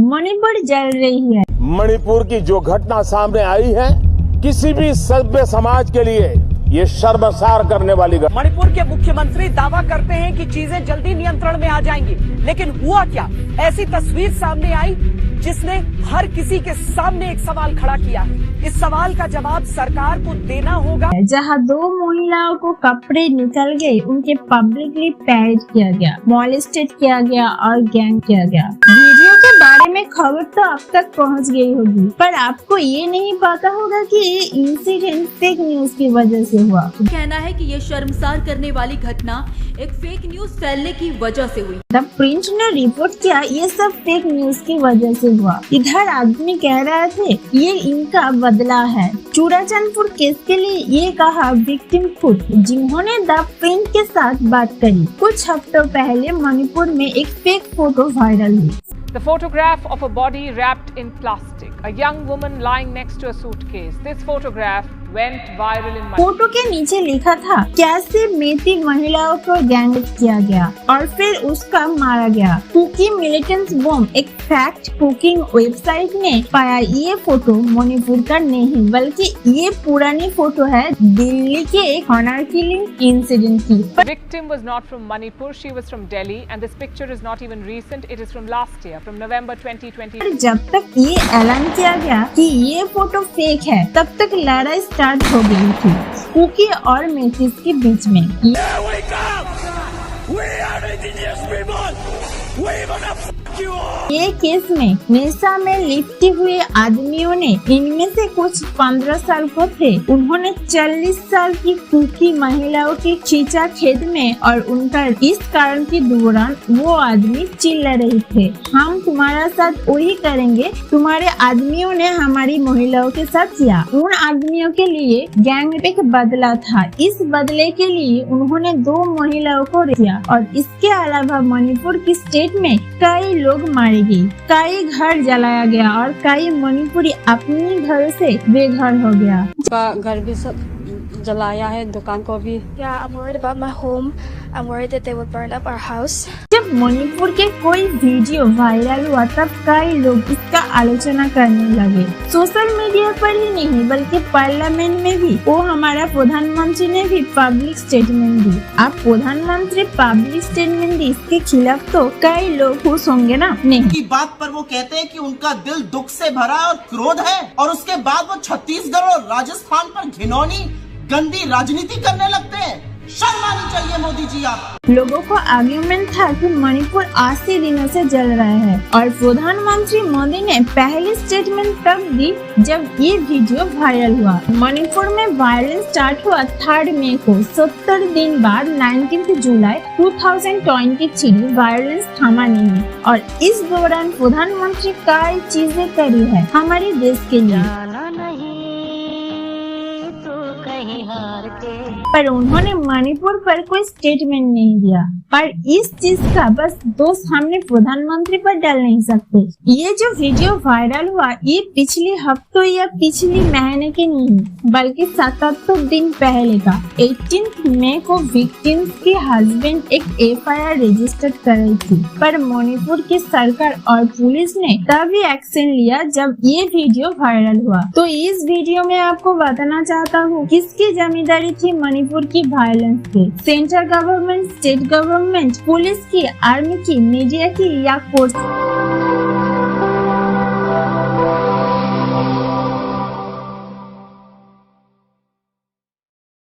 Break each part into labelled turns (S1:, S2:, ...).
S1: मणिपुर जल रही है।
S2: मणिपुर की जो घटना सामने आई है किसी भी सभ्य समाज के लिए ये शर्मसार करने वाली घटना।
S3: मणिपुर के मुख्यमंत्री दावा करते हैं कि चीजें जल्दी नियंत्रण में आ जाएंगी, लेकिन हुआ क्या? ऐसी तस्वीर सामने आई जिसने हर किसी के सामने एक सवाल खड़ा किया है। इस सवाल का जवाब सरकार को देना होगा।
S1: जहां 2 महिलाओं को कपड़े निकल गए, उनके पब्लिकली पैड किया गया, मॉलेस्टेड किया गया और गैंग किया गया। वीडियो के बारे में खबर तो अब तक पहुंच गई होगी, पर आपको ये नहीं पता होगा कि ये इंसिडेंट फेक न्यूज की वजह से हुआ।
S4: कहना है कि ये शर्मसार करने वाली घटना एक फेक न्यूज फैलने की वजह से हुई।
S1: द प्रिंट ने रिपोर्ट किया ये सब फेक न्यूज की वजह से हुआ। इधर आदमी कह रहे थे ये इनका बदला है। चूड़ाचंदपुर केस के लिए ये कहा विक्टिम खुद, जिन्होंने द प्रिंट के साथ बात करी। कुछ हफ्तों पहले मणिपुर में एक फेक फोटो वायरल हुई।
S5: The photograph of a body wrapped in plastic, a young woman lying next to a suitcase. This photograph went viral in
S1: photo के नीचे लिखा था कैसे मेती महिलाओं को गैंगरेप किया गया और फिर उसका मारा गया। कुकी मिलिटेंट्स बॉम्ब एक फैक्ट कुकिंग वेबसाइट ने पाया ये फोटो मणिपुर का नहीं बल्कि ये पुरानी फोटो है दिल्ली के एक ऑनर किलिंग इंसिडेंट की।
S5: The victim was not from Manipur, she was from Delhi, and this picture is not even recent, it is from last year, from November 2020.
S1: जब तक ये ऐलान किया गया कि ये फोटो फेक है, तब तक लड़ाई स्टार्ट हो गई थी कुकी और मेथिस के बीच में। ये केस में नेशा में लिपटे हुए आदमियों ने, इनमें से कुछ 15 साल को थे, उन्होंने 40 साल की कुकी महिलाओं की खींचा खेत में और उनका इस कारण के दौरान वो आदमी चिल्ला रहे थे हम तुम्हारा साथ वही करेंगे तुम्हारे आदमियों ने हमारी महिलाओं के साथ किया। उन आदमियों के लिए गैंगरेप बदला था। इस बदले के लिए उन्होंने 2 महिलाओं को किया और इसके अलावा मणिपुर की स्टेट में कई लोग मारे गए, कई घर जलाया गया और कई मणिपुरी अपने घर से बेघर हो गया।
S6: घर भी सब जलाया है, दुकान को भी।
S7: Yeah, I'm worried about my home. I'm worried that they would burn up our house.
S1: जब मणिपुर के कोई वीडियो वायरल हुआ तब कई लोग इसका आलोचना करने लगे। सोशल मीडिया पर ही नहीं बल्कि पार्लियामेंट में भी। वो हमारा प्रधानमंत्री ने भी पब्लिक स्टेटमेंट दी। अब प्रधानमंत्री पब्लिक स्टेटमेंट दी, इसके खिलाफ तो कई लोग खुश होंगे ना? नहीं
S8: की बात पर वो कहते हैं कि उनका दिल दुख से भरा और क्रोध है और उसके बाद वो छत्तीसगढ़ और राजस्थान पर घिनौनी गंदी राजनीति करने लगते हैं। शर्म आनी चाहिए मोदी जी आप।
S1: लोगों को आर्ग्यूमेंट था कि मणिपुर 80 दिनों से जल रहा है और प्रधानमंत्री मोदी ने पहली स्टेटमेंट तब दी जब ये वीडियो वायरल हुआ। मणिपुर में वायलेंस स्टार्ट हुआ 3 मई को। 70 दिन बाद 19 जुलाई 2023 वायलेंस थमा नहीं और इस दौरान प्रधानमंत्री कई चीजें करी है हमारे देश के लिए, पर उन्होंने मणिपुर पर कोई स्टेटमेंट नहीं दिया। पर इस चीज का बस दोष हमने प्रधानमंत्री पर डाल नहीं सकते। ये जो वीडियो वायरल हुआ ये पिछले हफ्तों या पिछले महीने के नहीं बल्कि 77 दिन पहले का। 18 मई को विक्टिम्स के हस्बैंड एक FIR रजिस्टर कर रही थी, पर मणिपुर की सरकार और पुलिस ने तभी एक्शन लिया जब ये वीडियो वायरल हुआ। तो इस वीडियो में आपको बताना चाहता हूँ किसकी जिम्मेदारी थी मणिपुर की वायलेंस की, central government, state government, police की, आर्मी की, मीडिया की या कोर्ट।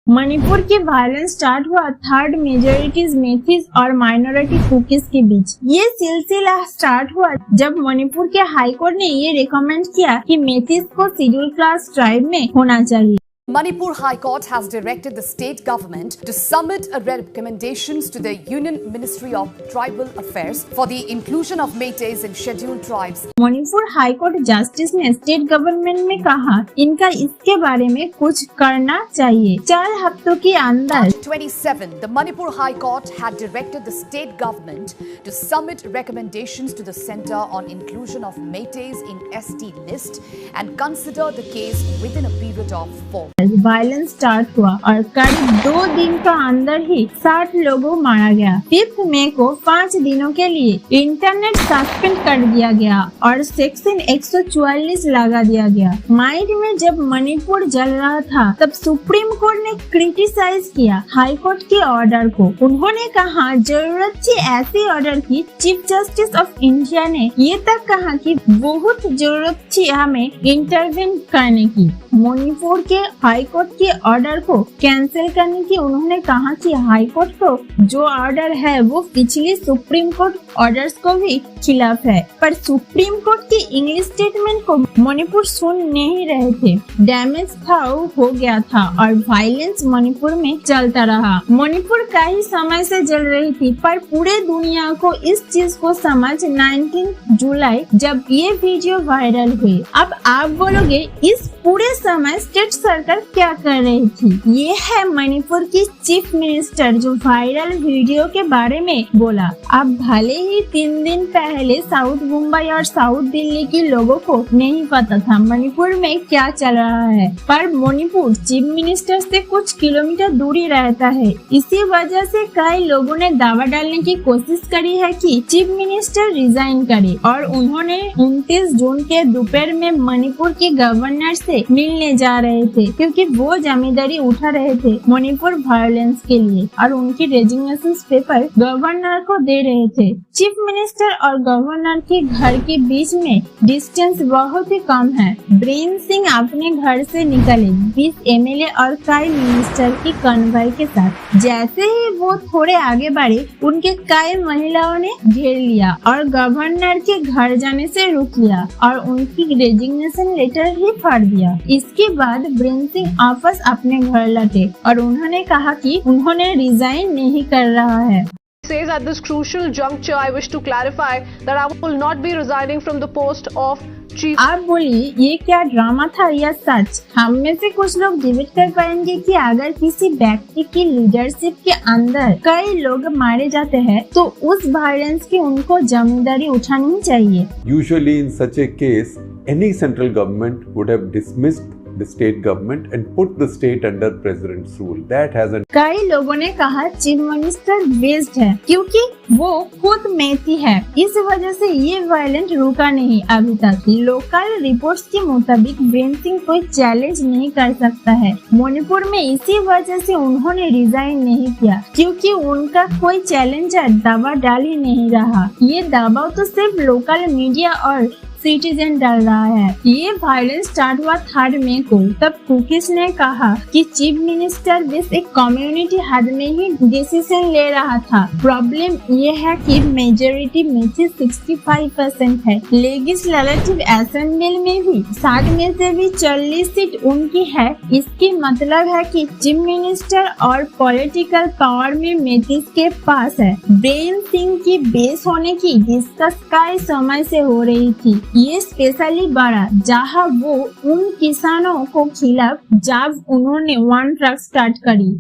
S1: मणिपुर की वायलेंस स्टार्ट हुआ 3rd मेजोरिटीज मेथिस और माइनॉरिटी कुकीज के बीच। ये सिलसिला स्टार्ट हुआ जब मणिपुर के हाई कोर्ट ने ये रिकमेंड किया कि मेथिस को शेड्यूल क्लास ट्राइब में होना चाहिए।
S9: Manipur High Court has directed the state government to submit recommendations to the Union Ministry of Tribal Affairs for the inclusion of Meiteis in scheduled tribes.
S1: Manipur high court justice ने state government में कहा इनका इसके बारे में कुछ करना चाहिए 4 हफ्तों के अंदर।
S9: 27, the Manipur High Court had directed the state government to submit recommendations to the Centre on Inclusion of Meiteis in ST list and consider the case within a period of 4 months.
S1: Violence start हुआ और करीब 2 दिन का अंदर ही 60 लोगों मारा गया। 5 मई को 5 दिनों के लिए इंटरनेट सस्पेंड कर दिया गया और सेक्शन 144 लगा दिया गया। मार्च में जब मणिपुर जल रहा था तब सुप्रीम कोर्ट ने क्रिटिसाइज किया हाई कोर्ट के ऑर्डर को। उन्होंने कहा जरूरत थी ऐसे ऑर्डर की। चीफ जस्टिस ऑफ इंडिया ने ये तक कहा कि बहुत जरूरत थी हमें इंटरवेन करने की। मणिपुर के हाई कोर्ट के ऑर्डर को कैंसिल करने की उन्होंने कहा कि हाई कोर्ट को जो ऑर्डर है वो पिछले सुप्रीम कोर्ट ऑर्डर्स को भी खिलाफ है। पर सुप्रीम कोर्ट के इंग्लिश स्टेटमेंट को मणिपुर सुन नहीं रहे थे। डैमेज था हो गया था और वायलेंस मणिपुर में चलता रहा। मणिपुर कई समय से जल रही थी पर पूरे दुनिया को इस चीज को समझ 19 जुलाई जब ये वीडियो वायरल हुई। अब आप बोलोगे इस पूरे समय स्टेट सरकार क्या कर रही थी? ये है मणिपुर की चीफ मिनिस्टर जो वायरल वीडियो के बारे में बोला। अब भले ही 3 दिन पहले साउथ मुंबई और साउथ दिल्ली के लोगों को नहीं पता था मणिपुर में क्या चल रहा है, पर मणिपुर चीफ मिनिस्टर से कुछ किलोमीटर दूरी रहता है। इसी वजह से कई लोगों ने दावा डालने की कोशिश करी है कि चीफ मिनिस्टर रिजाइन करे और उन्होंने 29 जून के दोपहर में मणिपुर के गवर्नर से मिलने जा रहे थे क्योंकि वो जिम्मेदारी उठा रहे थे मणिपुर वायलेंस के लिए और उनकी रेजिग्नेशन पेपर गवर्नर को दे रहे थे। चीफ मिनिस्टर और गवर्नर के घर के बीच में डिस्टेंस बहुत ही कम है। बीरेन सिंह अपने घर से निकले 20 एमएलए और कई मिनिस्टर की कन्वॉय के साथ। जैसे ही वो थोड़े आगे बढ़े उनके कई महिलाओं ने घेर लिया और गवर्नर के घर जाने से रोक लिया और उनकी रेजिग्नेशन लेटर ही फाड़ दिया। इसके बाद बीरेन सिंह वापस अपने घर लौटे और उन्होंने कहा कि उन्होंने रिजाइन नहीं कर रहा है।
S10: Says at this crucial juncture, I wish to clarify that I will not be resigning from the post of chief.
S1: आप बोलिए ये क्या ड्रामा था या सच? हम में से कुछ लोग डिबेट कर पाएंगे कि अगर किसी व्यक्ति की लीडरशिप के अंदर कई लोग मारे जाते हैं तो उस वायलेंस की उनको जिम्मेदारी उठानी चाहिए।
S11: Usually in such a case, any central government would have dismissed the state government and put the state under president's rule. That hasn't.
S1: कई लोगों ने कहा चीफ मिनिस्टर बेस्ड है क्योंकि वो खुद मेथी है, इस वजह से ये वायलेंट रुका नहीं अभी तक। लोकल रिपोर्ट्स के मुताबिक बीरेन सिंह कोई चैलेंज नहीं कर सकता है मणिपुर में, इसी वजह से उन्होंने रिजाइन नहीं किया क्योंकि उनका कोई चैलेंजर दबाव डाल ही नहीं रहा। ये दबाव तो सिर्फ लोकल मीडिया और सिटीजन डाल रहा है। ये वायलेंस स्टार्ट हुआ 3 मई को, तब कुकीज ने कहा कि चीफ मिनिस्टर बस एक कम्युनिटी हद में ही डिसीजन ले रहा था। प्रॉब्लम ये है कि मेजोरिटी में से 65% है। लेजिस्लेटिव असेंबली में भी 60 में से भी 40 सीट उनकी है। इसकी मतलब है कि चीफ मिनिस्टर और पॉलिटिकल पावर में मेथिस के पास है। बीरेन सिंह की बेस होने की डिस्कस कई समय से हो रही थी। ये स्पेशली बढ़ा जहां वो उन किसानों को खिलाफ जब उन्होंने वन ट्रक स्टार्ट करी।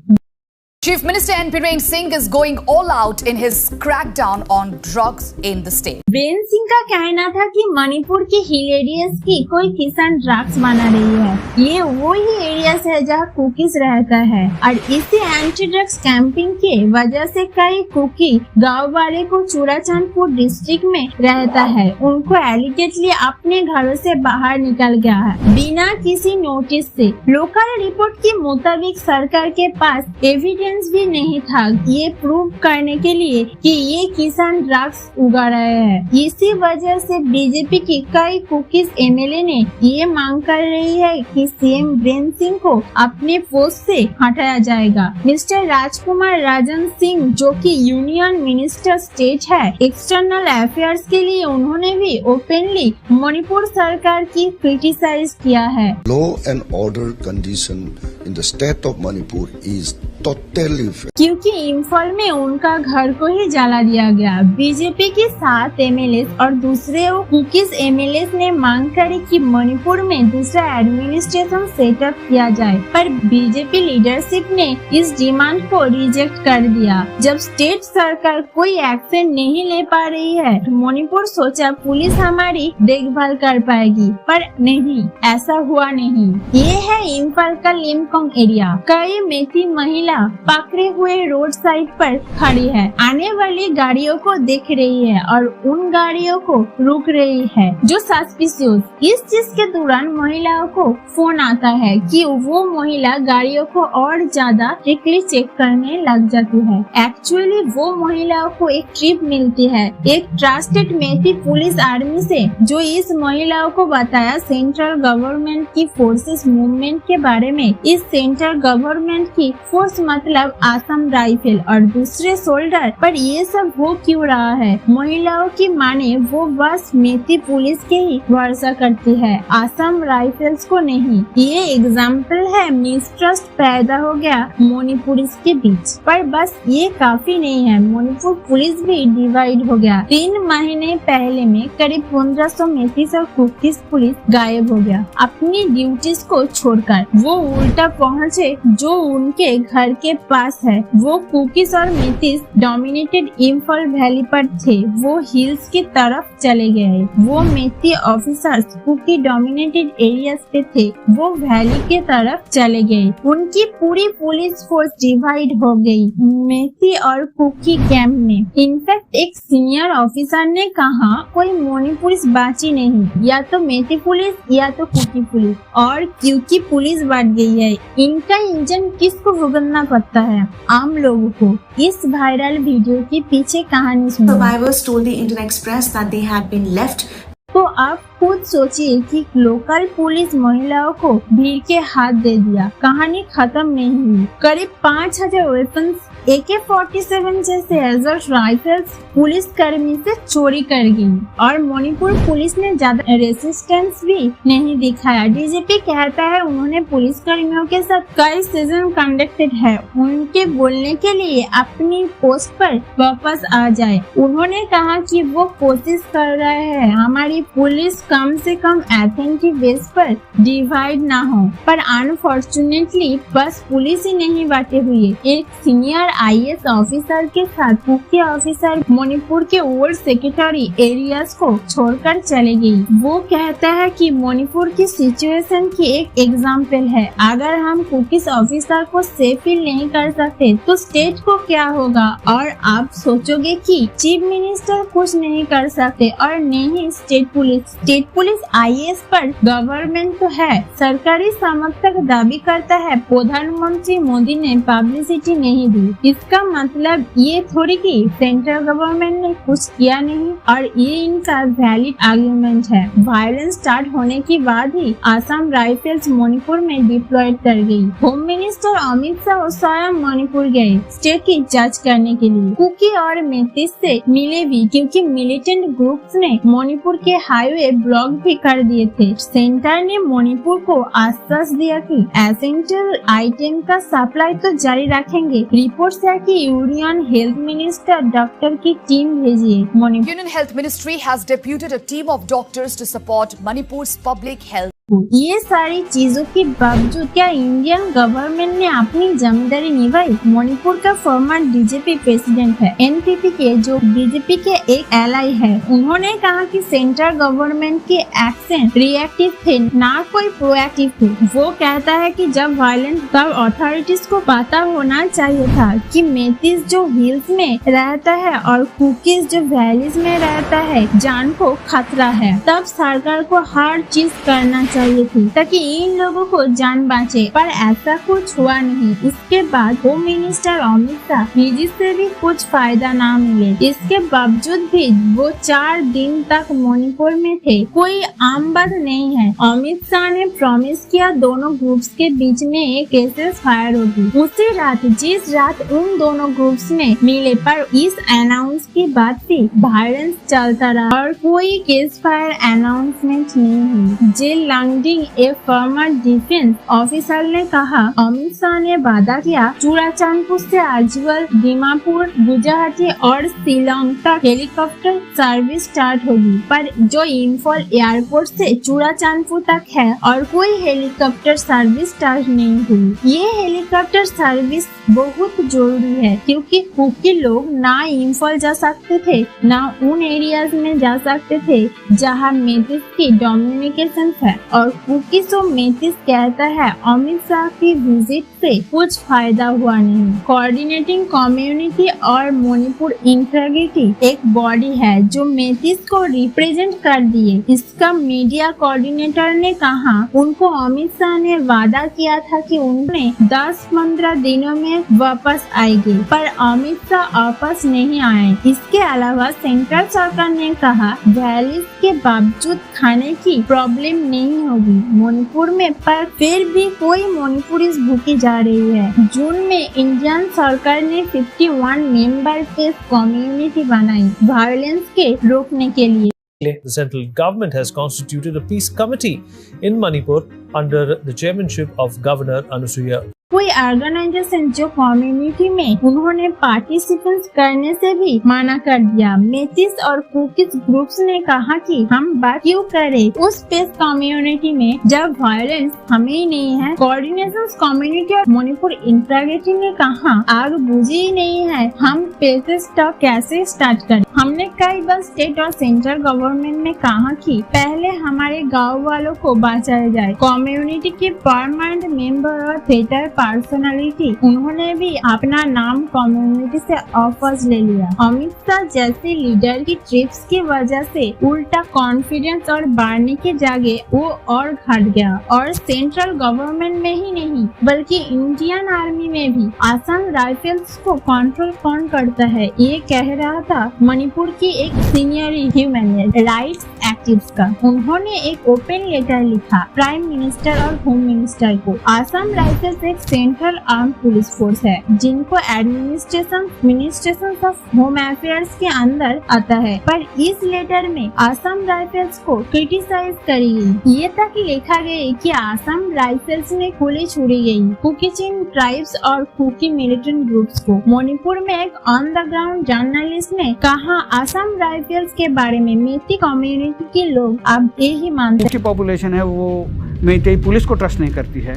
S9: Chief Minister N. Biren Singh is going all out in his crackdown on drugs in the state.
S1: Biren Singh का कहना था कि मणिपुर के हिल एरियाज की कोई किसान ड्रग्स बना रही है। ये वो ही एरियाज है जहाँ कुकीज रहता है और इसी एंटी ड्रग्स कैंपिंग के वजह से कई कुकी गाँव वाले को चूड़ाचांदपुर डिस्ट्रिक्ट में रहता है उनको एलिगेटली अपने घरों से बाहर निकल गया है बिना किसी नोटिस से। लोकल रिपोर्ट के मुताबिक सरकार के पास एविडेंस भी नहीं था ये प्रूव करने के लिए कि ये किसान ड्रग्स उगा रहे हैं। इसी वजह से बीजेपी की कई कुकीज एमएलए ने ये मांग कर रही है कि सीएम बीरेन सिंह को अपने पोस्ट से हटाया जाएगा। मिस्टर राजकुमार राजन सिंह जो कि यूनियन मिनिस्टर स्टेट है एक्सटर्नल अफेयर्स के लिए, उन्होंने भी ओपनली मणिपुर सरकार की क्रिटिसाइज किया है।
S12: Law and order condition in the state of Manipur is totally fake.
S1: क्योंकि इम्फाल में उनका घर को ही जला दिया गया। बीजेपी के 7 एमएलए और दूसरे कुकीज एमएलए ने मांग करी कि मणिपुर में दूसरा एडमिनिस्ट्रेशन सेटअप किया जाए, पर बीजेपी लीडरशिप ने इस डिमांड को रिजेक्ट कर दिया। जब स्टेट सरकार कोई एक्शन नहीं ले पा रही है, मणिपुर सोचा पुलिस हमारी देखभाल कर पाएगी, पर नहीं, ऐसा हुआ नहीं। ये है इम्फाल का लिमकोंग एरिया। कई मेथी महिला पकड़े हुए रोड साइड पर खड़ी है, आने वाली गाड़ियों को देख रही है और उन गाड़ियों को रोक रही है जो सस्पिशियस। इस चीज के दौरान महिलाओं को फोन आता है कि वो महिला गाड़ियों को और ज्यादा स्ट्रिक्टली चेक करने लग जाती है। एक्चुअली वो महिलाओं को एक ट्रिप मिलती है एक ट्रस्टेड मेथी पुलिस आर्मी से, जो इस महिलाओं को बताया सेंट्रल गवर्नमेंट की फोर्सेस मूवमेंट के बारे में। इस सेंट्रल गवर्नमेंट की फोर्स मतलब आसाम राइफल और दूसरे सोल्डर। पर ये सब हो क्यों रहा है? महिलाओं की माने वो बस मेथी पुलिस के ही भरोसा करती है, आसाम राइफल्स को नहीं। ये एग्जाम्पल है मिसट्रस्ट पैदा हो गया मणिपुरिस के बीच। पर बस ये काफी नहीं है, मणिपुर पुलिस भी डिवाइड हो गया। 3 महीने पहले में करीब 1500 मेथीस और कुकीज पुलिस गायब हो गया अपनी ड्यूटीज को छोड़कर। वो उल्टा पहुँचे जो उनके घर के पास है। वो कुकीज और मेथीस डोमिनेटेड इम्फाल वैली पर थे, वो हिल्स की तरफ चले गए। वो मेथी ऑफिसर्स कुकी डोमिनेटेड एरियाज पे थे, वो वैली के तरफ चले गए। उनकी पूरी पुलिस फोर्स डिवाइड हो गई मेथी और कुकी कैंप में। इनफैक्ट एक सीनियर ऑफिसर ने कहा कोई मणिपुरिस बाची नहीं, या तो मेथी पुलिस या तो कुकी पुलिस। और क्योंकि पुलिस बढ़ गई है, इनका इंजन किसको भुगतना पड़ता है? आम लोगों को। इस वायरल वीडियो के पीछे कहानी सुनो।
S13: Survivors told the Indian Express that they had been left.
S1: तो आप खुद सोचिए कि लोकल पुलिस महिलाओं को भीड़ के हाथ दे दिया, कहानी खत्म नहीं हुई। करीब 5000 वेपन्स AK-47 जैसे एसॉल्ट राइफल्स पुलिस कर्मी से चोरी कर गई और मणिपुर पुलिस ने ज्यादा रेसिस्टेंस भी नहीं दिखाया। डीजीपी कहता है उन्होंने पुलिस कर्मियों के साथ कई सेशन कंडक्टेड है, उनके बोलने के लिए अपनी पोस्ट पर वापस आ जाए। उन्होंने कहा कि वो कोशिश कर रहे हैं हमारी पुलिस कम से कम एथेंटिक बेस पर डिवाइड ना हो, पर अनफॉर्चुनेटली बस पुलिस ही नहीं बांटे हुई। एक सीनियर IAS ऑफिसर के साथ मुख्य ऑफिसर मणिपुर के ओल्ड सेक्रेटरी एरियाज को छोड़कर चले गई। वो कहता है कि मणिपुर की सिचुएशन की एक एग्जाम्पल है। अगर हम कुकीज ऑफिसर को सेफ फील नहीं कर सकते तो स्टेट को क्या होगा? और आप सोचोगे कि चीफ मिनिस्टर कुछ नहीं कर सकते और नहीं स्टेट पुलिस IAS पर गवर्नमेंट तो है, सरकारी समर्थक दावी करता है प्रधानमंत्री मोदी ने पब्लिसिटी नहीं दी। इसका मतलब ये थोड़ी कि सेंट्रल गवर्नमेंट ने कुछ किया नहीं, और ये इनका वैलिड आर्गुमेंट है। वायलेंस स्टार्ट होने के बाद ही आसाम राइफल्स मणिपुर में डिप्लॉयड कर गई। होम मिनिस्टर अमित शाह स्वयं मणिपुर गए स्टेट की जांच करने के लिए। कुकी और मेथीस से मिले भी, क्योंकि मिलिटेंट ग्रुप्स ने मणिपुर के हाईवे ब्लॉक भी कर दिए थे। सेंटर ने मणिपुर को आश्वास दिया कि एसेंशियल आइटम का सप्लाई तो जारी रखेंगे। रिपोर्ट है कि यूनियन हेल्थ मिनिस्टर डॉक्टर की टीम भेजिए।
S9: Union Health Ministry has deputed a team of doctors to support Manipur's public health.
S1: ये सारी चीजों के बावजूद क्या इंडियन गवर्नमेंट ने अपनी जिम्मेदारी निभाई? मणिपुर का फॉर्मर डीजीपी प्रेसिडेंट है एनपीपी के, जो बीजेपी के एक एलाई है। उन्होंने कहा कि सेंट्रल गवर्नमेंट के एक्शन रिएक्टिव थे, ना कोई प्रोएक्टिव थे। वो कहता है कि जब वायलेंट तब अथॉरिटीज को पता होना चाहिए था कि मेथीस जो हिल्स में रहता है और कुकीज जो वैलीज में रहता है जान को खतरा है, तब सरकार को हर चीज करना चाहिए थी ताकि इन लोगों को जान बचे, पर ऐसा कुछ हुआ नहीं। इसके बाद होम मिनिस्टर अमित शाह निजी से भी कुछ फायदा ना मिले। इसके बावजूद भी वो 4 दिन तक मणिपुर में थे। कोई आम बात नहीं है। अमित शाह ने प्रॉमिस किया दोनों ग्रुप्स के बीच में एक केसेस फायर होगी। उसी रात जिस रात उन दोनों ग्रुप्स में मिले, पर इस अनाउंस के बाद भी वायलेंस चलता रहा और कोई केस फायर अनाउंसमेंट नहीं हुई। Jail representing a former defence officer ने कहा, अमित शाह ने वादा किया चूड़ाचांदपुर से आजमगढ़, दीमापुर, गुवाहाटी और शिलोंग तक हेलीकॉप्टर सर्विस स्टार्ट होगी, पर जो इंफॉल एयरपोर्ट से चूड़ाचांदपुर तक है और कोई हेलीकॉप्टर सर्विस स्टार्ट नहीं हुई। ये हेलीकॉप्टर सर्विस बहुत जरूरी है क्योंकि कुकी लोग ना इंफॉल जा सकते थे, ना उन एरियाज में जा सकते थे जहां मेथिस की डोमिनिकेशन है, और कुकी सो मेथिस कहता है अमित शाह की विजिट से कुछ फायदा हुआ नहीं। कोऑर्डिनेटिंग कम्युनिटी और मणिपुर इंटीग्रिटी एक बॉडी है जो मेथिस को रिप्रेजेंट कर दिए। इसका मीडिया कोऑर्डिनेटर ने कहा, उनको अमित शाह ने वादा किया था कि उन्हें 10-15 दिनों में वापस आएंगे, पर अमित शाह वापस नहीं आए। इसके अलावा सेंट्रल सरकार ने कहा वैलीज के बावजूद खाने की प्रॉब्लम नहीं होगी मणिपुर में, पर फिर भी कोई मणिपुरीज भूखी जा रही है। जून में इंडियन सरकार ने 51 मेंबर बेस कम्युनिटी बनाई वायलेंस के रोकने के लिए।
S12: The central government has constituted a peace committee in Manipur under the chairmanship of Governor Anusuya.
S1: कोई ऑर्गेनाइजेशन जो कम्युनिटी में उन्होंने पार्टिसिपेट करने से भी मना कर दिया। मेथिस और कुकीज ग्रुप्स ने कहा कि हम बात क्यों करें उस स्पेस कम्युनिटी में जब वायलेंस हमें ही नहीं है। कोऑर्डिनेशन कम्युनिटी और मणिपुर इंटीग्रिटी ने कहा आग बुझी ही नहीं है, हम पेस स्टॉप कैसे स्टार्ट करें। हमने कई बार स्टेट और सेंट्रल गवर्नमेंट में कहा कि पहले हमारे गाँव वालों को बचाया जाए। कम्युनिटी के परमानेंट मेंबर और थिएटर पर्सनालिटी उन्होंने भी अपना नाम कम्युनिटी से वापस ले लिया। अमित शाह जैसे लीडर की ट्रिप्स की वजह से उल्टा कॉन्फिडेंस और बढ़ने के जगह वो और घट गया, और सेंट्रल गवर्नमेंट में ही नहीं बल्कि इंडियन आर्मी में भी असम राइफल्स को कंट्रोल कौन करता है, ये कह रहा था मणिपुर की एक सीनियर ह्यूमन राइट्स एक्टिविस्ट का। उन्होंने एक ओपन लेटर लिखा प्राइम मिनिस्टर और होम मिनिस्टर को। असम राइफल्स एक सेंट्रल आर्म पुलिस फोर्स है जिनको एडमिनिस्ट्रेशन ऑफ होम अफेयर्स के अंदर आता है, पर इस लेटर में असम राइफल्स को क्रिटिसाइज करी गई। ये तक लिखा गया कि असम राइफल्स में गोली छोड़ी गई कुकी चिन ट्राइब्स और कुकी मिलिटेंट ग्रुप्स को। मणिपुर में एक ऑन द ग्राउंड जर्नलिस्ट ने कहा असम राइफल्स के बारे में मेइतेई कम्युनिटी के लोग अब यही मानते हैं।
S14: पॉपुलेशन है वो मेइतेई पुलिस को ट्रस्ट नहीं करती है,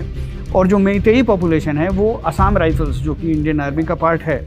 S14: और जो मेइतेई पॉपुलेशन है वो असम राइफल्स जो कि इंडियन आर्मी का पार्ट है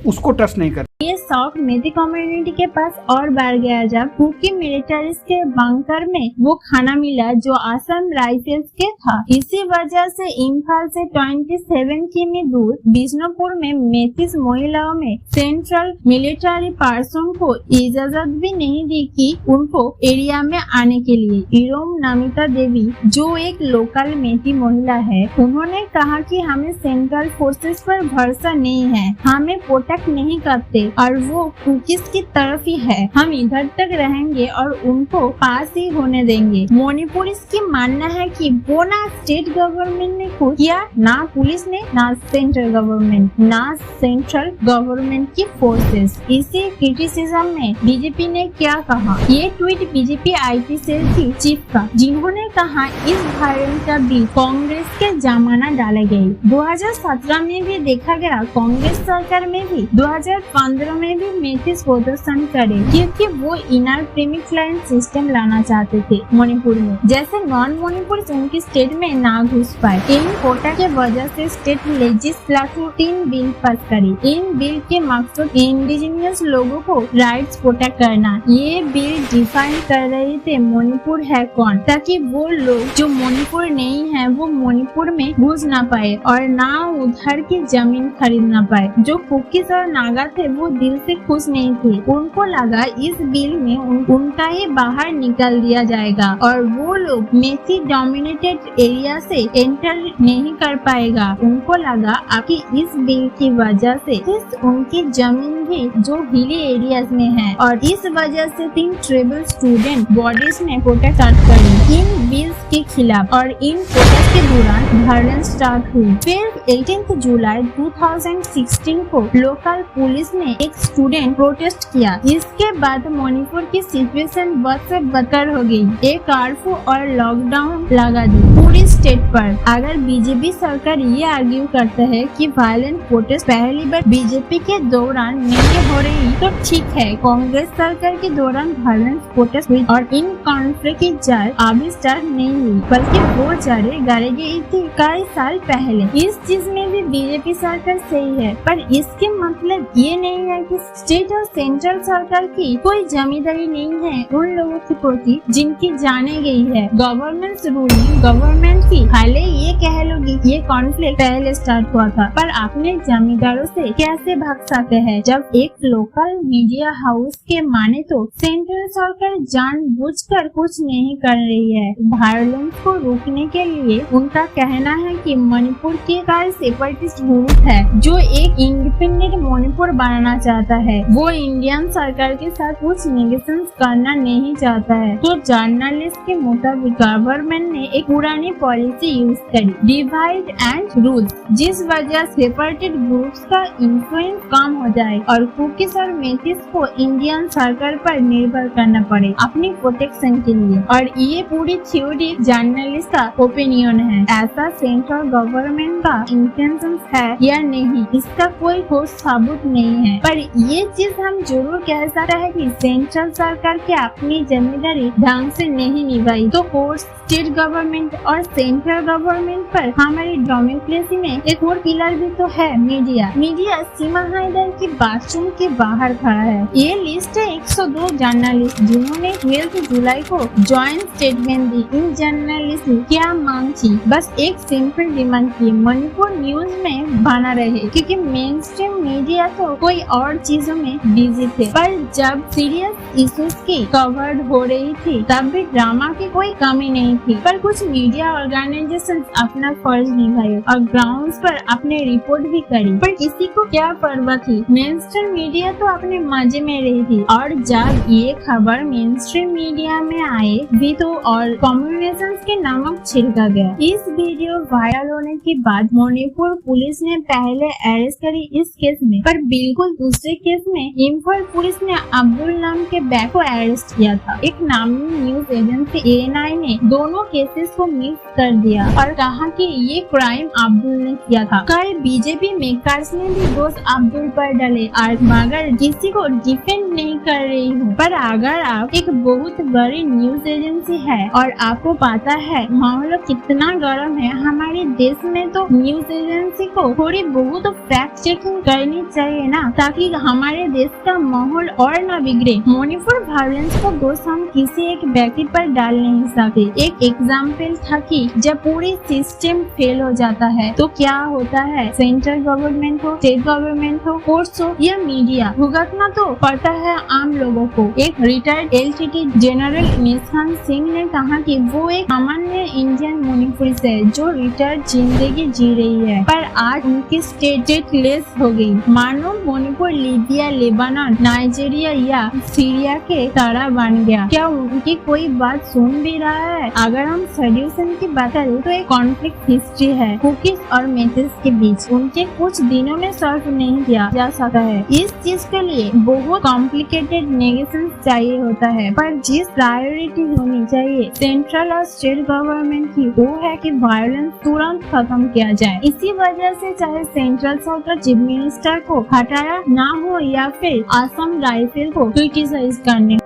S14: उसको ट्रस्ट नहीं करती।
S1: ये शौक मेइतेई कम्युनिटी के पास और बढ़ गया जब कुकी मिलिटरीज के बंकर में वो खाना मिला जो असम राइफल्स के था। इसी वजह से इम्फाल से 27 किमी दूर बिष्णुपुर में मेथिस महिलाओं में सेंट्रल मिलिट्री पर्सन को इजाजत भी नहीं दी कि उनको एरिया में आने के लिए। इरोम नमिता देवी जो एक लोकल मेइतेई महिला है, उन्होंने कहा कि हमें सेंट्रल फोर्सेस पर भरोसा नहीं है, हमें प्रोटेक्ट नहीं करते और वो कुकीज की तरफ ही है। हम इधर तक रहेंगे और उनको पास ही होने देंगे। मणिपुर की मानना है कि वो ना स्टेट गवर्नमेंट ने कुछ किया, ना पुलिस ने, ना सेंट्रल गवर्नमेंट, ना सेंट्रल गवर्नमेंट की फोर्सेस। इसी क्रिटिसिज्म में बीजेपी ने क्या कहा, ये ट्वीट बीजेपी IT सेल की चीफ का, जिन्होंने कहा इस वायलेंस का बीच कांग्रेस के जमाना डाले गए। 2017 में भी देखा गया, कांग्रेस सरकार में भी 2015 में भी मेथिस प्रदर्शन करे क्योंकि वो इनर प्रीमिस लाइन सिस्टम लाना चाहते थे मणिपुर में, जैसे नॉन मणिपुर उनकी स्टेट में ना घुस पाए। इन कोटा के वजह से स्टेट लेजिस्लेचर 3 बिल पास करी। इन बिल के मकसद इंडिजिनियस लोगों को राइट्स प्रोटेक्ट करना। ये बिल डिफाइन कर रहे थे मणिपुर है कौन, ताकि वो लोग जो मणिपुर नहीं है वो मणिपुर में घुस ना पाए और ना उधर की जमीन खरीद ना पाए। जो कुकीज और नागा थे वो दिल से खुश नहीं थे, उनको लगा इस बिल में उनका ही बाहर निकाल दिया जाएगा और वो लोग मेथी डोमिनेटेड एरिया से एंटर नहीं कर पाएगा। उनको लगा आपकी इस बिल की वजह से उनकी जमीन भी जो हिली एरियाज में है, और इस वजह से 3 ट्राइबल स्टूडेंट बॉडीज ने प्रोटेस्ट करी इन बिल्स के खिलाफ, और इन प्रोटेस्ट के दौरान वायलेंस स्टार्ट हुई। फिर 18 जुलाई 2016 को लोकल पुलिस ने एक स्टूडेंट प्रोटेस्ट किया। इसके बाद मणिपुर की सिचुएशन बद से बदतर हो गई। एक कर्फ्यू और लॉकडाउन लगा दी पूरी स्टेट पर। अगर बीजेपी सरकार ये आर्ग्यू करता है कि वायलेंट प्रोटेस्ट पहली बार बीजेपी के दौरान नहीं हो रही तो ठीक है, कांग्रेस सरकार के दौरान वायलेंट प्रोटेस्ट हुई और इन कॉन्फ्लिक्ट की जड़ अभी स्टार्ट नहीं हुई, बल्कि वो जड़ें गाड़ी गई थी कई साल पहले। इस चीज में भी बीजेपी सरकार सही है, पर इसके मतलब ये नहीं है कि स्टेट और सेंट्रल सरकार की कोई जिम्मेदारी नहीं है उन लोगों के प्रति जिनकी जाने गई है। गवर्नमेंट रूलिंग गवर्नमेंट की। पहले ये कह लोगी ये कॉन्फ्लिक्ट पहले स्टार्ट हुआ था, पर अपने जमींदारों से कैसे भाग सकते हैं? जब एक लोकल मीडिया हाउस के माने तो सेंट्रल सरकार जानबूझकर कुछ नहीं कर रही है। वायलेंस को रोकने के लिए उनका कहना है कि मणिपुर के कई सेपरेटिस्ट ग्रुप है जो एक इंडिपेंडेंट मणिपुर बनाना चाहता है। वो इंडियन सरकार के साथ कुछ नेगोशिएशन करना नहीं चाहता है। तो जर्नलिस्ट के मुताबिक गवर्नमेंट ने एक पुरानी पॉलिसी यूज करी, डिवाइड एंड रूल, जिस वजह सेपरेटेड ग्रुप्स का इन्फ्लुएंस कम हो जाए और कुकीज और मेथिस को इंडियन सरकार पर निर्भर करना पड़े अपनी प्रोटेक्शन के लिए। और ये पूरी थ्योरी जर्नलिस्ट का ओपिनियन है। ऐसा सेंट्रल गवर्नमेंट का इंटेंशन है या नहीं, इसका कोई ठोस सबूत नहीं है, पर ये चीज हम जरूर कह सकते हैं कि सेंट्रल सरकार की अपनी जिम्मेदारी ढंग से नहीं निभाई तो कोर्स स्टेट गवर्नमेंट और सेंट्रल गवर्नमेंट पर हमारी डेमोक्रेसी में एक और पिलर भी तो है, मीडिया। मीडिया सीमा हैदर की बाथरूम के बाहर खड़ा है। ये लिस्ट है 102 जर्नलिस्ट जिन्होंने 12 जुलाई को ज्वाइंट स्टेटमेंट दी। इन जर्नलिस्ट ने क्या मांग थी? बस एक सिंपल डिमांड की, मणिपुर न्यूज में बना रहे, क्योंकि मेन स्ट्रीम मीडिया तो कोई और चीजों में बिजी थे। पर जब सीरियस इश्यूज की कवर्ड हो रही थी तब भी ड्रामा की कोई कमी नहीं थी। पर कुछ मीडिया ऑर्गेनाइजेशन अपना फर्ज निभाए और ग्राउंड पर अपने रिपोर्ट भी करी, पर किसी को क्या परवाह थी? मेन स्ट्रीम मीडिया तो अपने मजे में रही थी। और जब ये खबर मेन स्ट्रीम मीडिया में आए भी तो और कम्युनिकेशन के नमक छिड़का गया। इस वीडियो वायरल होने के बाद मणिपुर पुलिस ने पहले अरेस्ट करी इस केस में, पर बिल्कुल दूसरे केस में इम्फाल पुलिस ने अब्दुल नाम के बैग को अरेस्ट किया था। एक नामी न्यूज एजेंसी ANI ने दोनों केसेस को मिक्स कर दिया और कहा कि ये क्राइम अब्दुल ने किया था। कई बीजेपी मेकर्स ने भी दोष अब्दुल पर डाले और मगर किसी को डिफेंड नहीं कर रही हूँ। पर अगर आप एक बहुत बड़ी न्यूज एजेंसी है और आपको पता है माहौल कितना गर्म है हमारे देश में, तो न्यूज एजेंसी को थोड़ी बहुत फैक्ट चेकिंग करनी चाहिए ना, ताकि हमारे देश का माहौल और न बिगड़े। मणिपुर वायलेंस को दोष हम किसी एक व्यक्ति पर डाल नहीं सकते। एक एग्जाम्पल था कि जब पूरी सिस्टम फेल हो जाता है तो क्या होता है? सेंट्रल गवर्नमेंट हो, स्टेट गवर्नमेंट हो, कोर्ट्स हो या मीडिया, भुगतना तो पड़ता है आम लोगों को। एक रिटायर्ड LTT जनरल निशान सिंह ने कहा कि वो एक सामान्य इंडियन मणिपुरी है जो रिटायर्ड जिंदगी जी रही है, पर आज उनकी स्टेटलेस हो गई। मानो मणिपुर लीबिया, लेबनान, नाइजीरिया या सीरिया के तरह बन गया। क्या उनकी कोई बात सुन भी रहा है? अगर हम सोल्यूशन की बात करें तो एक कॉन्फ्लिक्ट हिस्ट्री है कुकीज और मेथिस के बीच। उनके कुछ दिनों में सॉल्व नहीं किया जा सकता है। इस चीज के लिए बहुत कॉम्प्लिकेटेड नेगोशिएशन चाहिए होता है, पर जिस प्रायोरिटी होनी चाहिए सेंट्रल और स्टेट गवर्नमेंट की वो है कि वायलेंस तुरंत खत्म किया जाए। इसी वजह से चाहे सेंट्रल सरकार चीफ मिनिस्टर को हटाया ना हो या फिर असम राइफल को क्रिटिसाइज करने